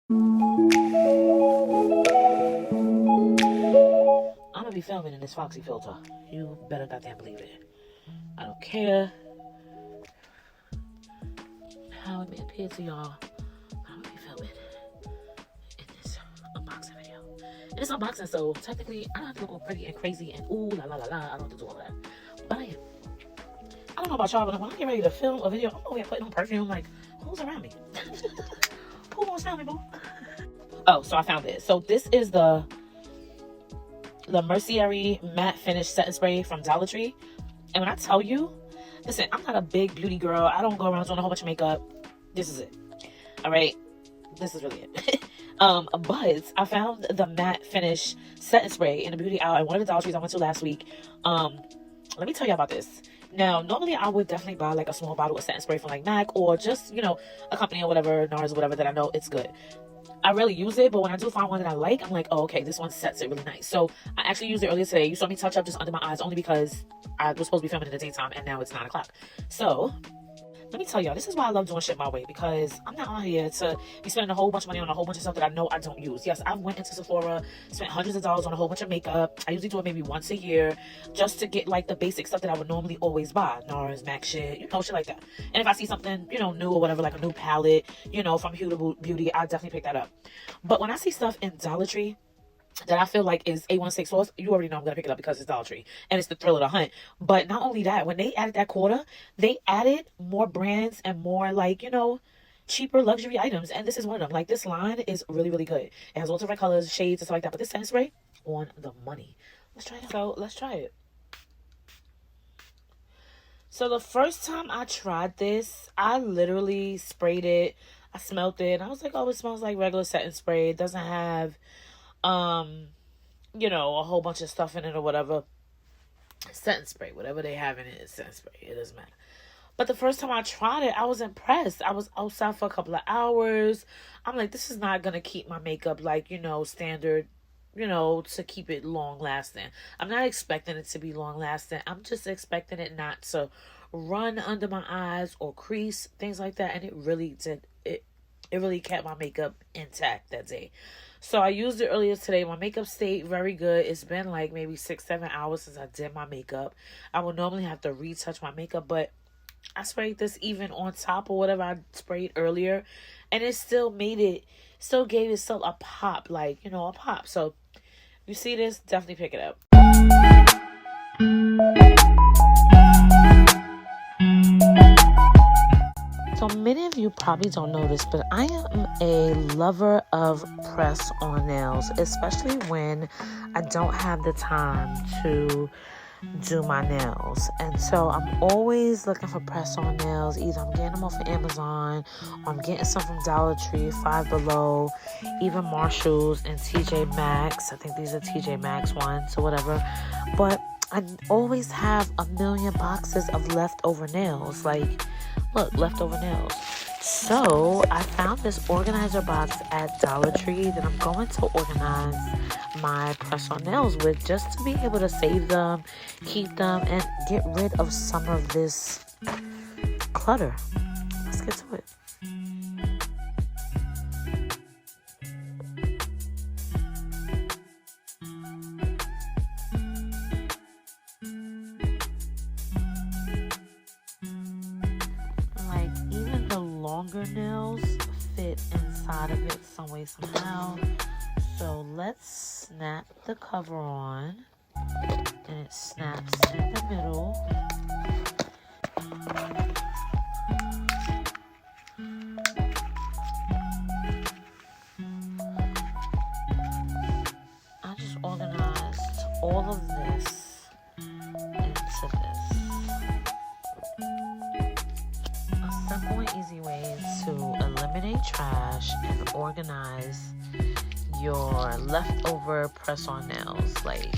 I'm gonna be filming in this Foxy filter. You better goddamn believe it. I don't care how it may appear to y'all. I'm gonna be filming in this unboxing video. And it's unboxing, so technically I don't have to look all pretty and crazy and ooh la la la la. I don't have to do all that. But I am. I don't know about y'all, but when I get ready to film a video, I'm over here putting on perfume. Like, who's around me? Who wants to smell me, boo? Oh, so I found this. So this is the Mercerie matte finish setting spray from Dollar Tree. And when I tell you, listen, I'm not a big beauty girl. I don't go around doing a whole bunch of makeup. This is it. All right, this is really it. But I found the matte finish setting spray in the beauty aisle at one of the Dollar Trees I went to last week. Let me tell you about this. Now, normally I would definitely buy like a small bottle of setting spray from like MAC or just, you know, a company or whatever, NARS or whatever, that I know it's good. I rarely use it, but when I do find one that I like, I'm like, oh, okay, this one sets it really nice. So I actually used it earlier today. You saw me touch up just under my eyes only because I was supposed to be filming in the daytime and now it's 9 o'clock. So let me tell y'all, this is why I love doing shit my way, because I'm not on here to be spending a whole bunch of money on a whole bunch of stuff that I know I don't use. Yes, I went into Sephora, spent hundreds of dollars on a whole bunch of makeup. I usually do it maybe once a year just to get like the basic stuff that I would normally always buy. NARS, MAC shit, you know, shit like that. And if I see something, you know, new or whatever, like a new palette, you know, from Huda Beauty, I definitely pick that up. But when I see stuff in Dollar Tree that I feel like is A16 sauce, you already know I'm going to pick it up because it's Dollar Tree. And it's the thrill of the hunt. But not only that, when they added that quarter, they added more brands and more, like, you know, cheaper luxury items. And this is one of them. Like, this line is really, really good. It has all different colors, shades, and stuff like that. But this setting spray, on the money. Let's try it out. So, let's try it. So, the first time I tried this, I literally sprayed it. I smelled it. And I was like, oh, it smells like regular setting spray. It doesn't have you know, a whole bunch of stuff in it or whatever. Setting spray, whatever they have in it is setting spray. It doesn't matter. But the first time I tried it, I was impressed. I was outside for a couple of hours. I'm like, this is not gonna keep my makeup like, you know, standard, you know, to keep it long lasting. I'm not expecting it to be long lasting. I'm just expecting it not to run under my eyes or crease, things like that. And it really did. It really kept my makeup intact that day. So I used it earlier today. My makeup stayed very good. It's been like maybe 6-7 hours since I did my makeup. I would normally have to retouch my makeup, but I sprayed this even on top or whatever I sprayed earlier, and it still gave itself a pop, like, you know, a pop. So you see this, definitely pick it up. So many of you probably don't know this, but I am a lover of press-on nails, especially when I don't have the time to do my nails. And so I'm always looking for press-on nails. Either I'm getting them off of Amazon, or I'm getting some from Dollar Tree, Five Below, even Marshalls and TJ Maxx. I think these are TJ Maxx ones or whatever. But I always have a million boxes of leftover nails. Like, look, leftover nails. So I found this organizer box at Dollar Tree that I'm going to organize my press-on nails with, just to be able to save them, keep them, and get rid of some of this clutter. Let's get to it. Longer nails fit inside of it some way, somehow. So let's snap the cover on, and it snaps in the middle. I just organized all of this into this. Simple and easy ways to eliminate trash and organize your leftover press-on nails. Like,